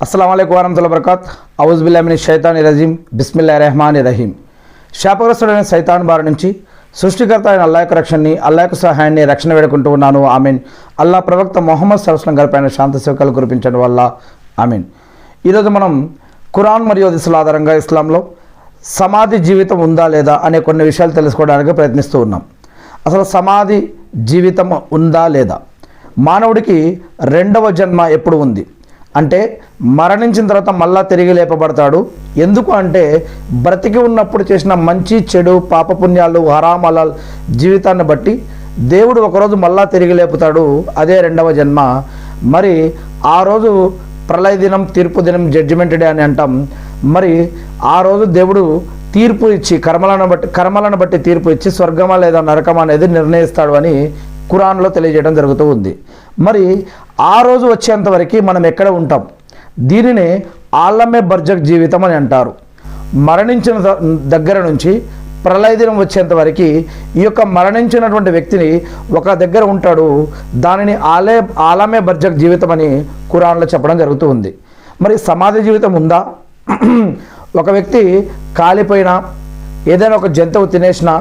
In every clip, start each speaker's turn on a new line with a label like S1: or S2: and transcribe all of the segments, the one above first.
S1: अस्सलाम वालेकुम वरहमतुल्लाहि वबरकातुहू औज़ु बिल्लाहि मिनश शैतानिर रजीम बिस्मिल्लाहिर रहमानिर रहीम శాపగ్రస్తుడైన సైతాన్ బారి నుంచి సృష్టికర్త అయిన అల్లాహ్ యొక్క రక్షణని అల్లాహ్ యొక్క సహాయాన్ని రక్షణ వేడుకుంటూ ఉన్నాను ఆమీన్. అల్లాహ్ ప్రవక్త ముహమ్మద్ సల్లల్లాహు అలైహి వసల్లం గారిపైన శాంతి సేవకాలు కురిపించడం వల్ల ఆమీన్. ఈరోజు మనం ఖురాన్ మరియు హదీసుల ఆధారంగా ఇస్లాంలో సమాధి జీవితం ఉందా లేదా అనే కొన్ని విషయాలు తెలుసుకోవడానికి ప్రయత్నిస్తూ ఉన్నాం. అసలు సమాధి జీవితం ఉందా లేదా, మానవుడికి రెండవ జన్మ ఎప్పుడు ఉంది అంటే మరణించిన తర్వాత మళ్ళా తిరిగి లేపబడతాడు. ఎందుకు అంటే బ్రతికి ఉన్నప్పుడు చేసిన మంచి చెడు పాపపుణ్యాలు హరాం హలాల్ జీవితాన్ని బట్టి దేవుడు ఒకరోజు మళ్ళా తిరిగి లేపుతాడు, అదే రెండవ జన్మ. మరి ఆ రోజు ప్రళయ దినం, తీర్పు దినం, జడ్జిమెంట్ డే అని అంటాం. మరి ఆ రోజు దేవుడు తీర్పు ఇచ్చి కర్మలను బట్టి తీర్పు ఇచ్చి స్వర్గమా లేదా నరకమా అనేది నిర్ణయిస్తాడు అని ఖురాన్లో తెలియజేయడం జరుగుతూ ఉంది. మరి ఆ రోజు వచ్చేంతవరకు మనం ఎక్కడ ఉంటాం? దీనిని ఆలమే బర్జక్ జీవితం అని అంటారు. మరణించిన దగ్గర నుంచి ప్రళయ దినం వచ్చేంతవరకు ఈ యొక్క మరణించినటువంటి వ్యక్తిని ఒక దగ్గర ఉంటాడు. దానిని ఆలమే బర్జక్ జీవితం అని ఖురాన్లో చెప్పడం జరుగుతూ ఉంది. మరి సమాధి జీవితం ఉందా? ఒక వ్యక్తి కాలిపోయినా, ఏదైనా ఒక జంతువు తినేసినా,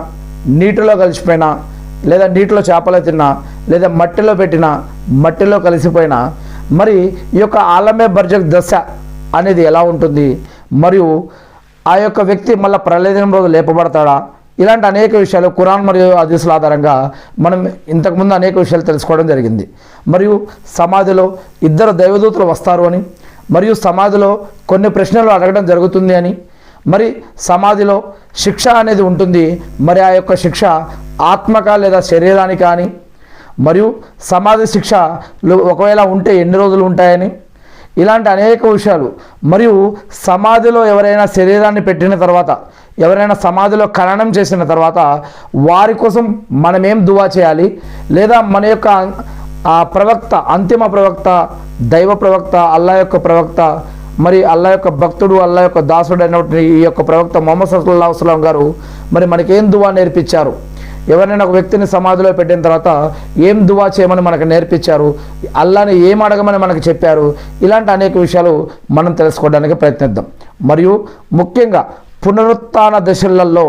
S1: నీటిలో కలిసిపోయినా, లేదా నీటిలో చేపలు తిన్నా, లేదా మట్టిలో పెట్టినా, మట్టిలో కలిసిపోయినా, మరి ఈ యొక్క ఆలమే బర్జక్ దశ అనేది ఎలా ఉంటుంది? మరియు ఆ యొక్క వ్యక్తి మళ్ళీ ప్రళయదినం రోజు లేపబడతాడా? ఇలాంటి అనేక విషయాలు ఖురాన్ మరియు హదీసుల ఆధారంగా మనం ఇంతకుముందు అనేక విషయాలు తెలుసుకోవడం జరిగింది. మరియు సమాధిలో ఇద్దరు దైవదూతలు వస్తారు అని, మరియు సమాధిలో కొన్ని ప్రశ్నలు అడగడం జరుగుతుంది అని, మరి సమాధిలో శిక్ష అనేది ఉంటుంది. మరి ఆ యొక్క శిక్ష ఆత్మక లేదా శరీరానికి కానీ, మరియు సమాధి శిక్షలు ఒకవేళ ఉంటే ఎన్ని రోజులు ఉంటాయని, ఇలాంటి అనేక విషయాలు. మరియు సమాధిలో ఎవరైనా శరీరాన్ని పెట్టిన తర్వాత, ఎవరైనా సమాధిలో ఖననం చేసిన తర్వాత వారి కోసం మనం ఏం దువా చేయాలి, లేదా మన యొక్క ఆ ప్రవక్త, అంతిమ ప్రవక్త, దైవ ప్రవక్త, అల్లాహ్ యొక్క ప్రవక్త, మరి అల్లాహ్ యొక్క భక్తుడు, అల్లాహ్ యొక్క దాసుడు అయినటువంటి ఈ యొక్క ప్రవక్త ముహమ్మద్ సల్లల్లాహు అలైహి వసల్లం గారు మరి మనకేం దువా నేర్పించారు? ఎవరైనా ఒక వ్యక్తిని సమాధిలో పెట్టిన తర్వాత ఏం దువా చేయమని మనకు నేర్పించారు? అల్లాహ్ని ఏం అడగమని మనకు చెప్పారు? ఇలాంటి అనేక విషయాలు మనం తెలుసుకోవడానికి ప్రయత్నిద్దాం. మరియు ముఖ్యంగా పునరుత్థాన దశలలో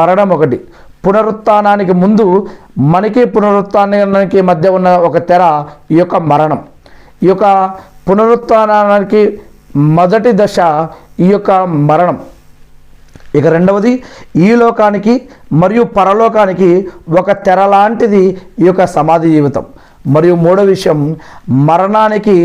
S1: మరణం ఒకటి. పునరుత్థానానికి ముందు మనకి పునరుత్థానానికి మధ్య ఉన్న ఒక తెర ఈ యొక్క మరణం. ఈ యొక్క పునరుత్థానానికి మొదటి దశ ఈ యొక్క మరణం. ఇక రెండవది ఈ లోకానికి మరియు పరలోకానికి ఒక తెర లాంటిది ఈ యొక్క సమాధి జీవితం. మరియు మూడో విషయం, మరణానికి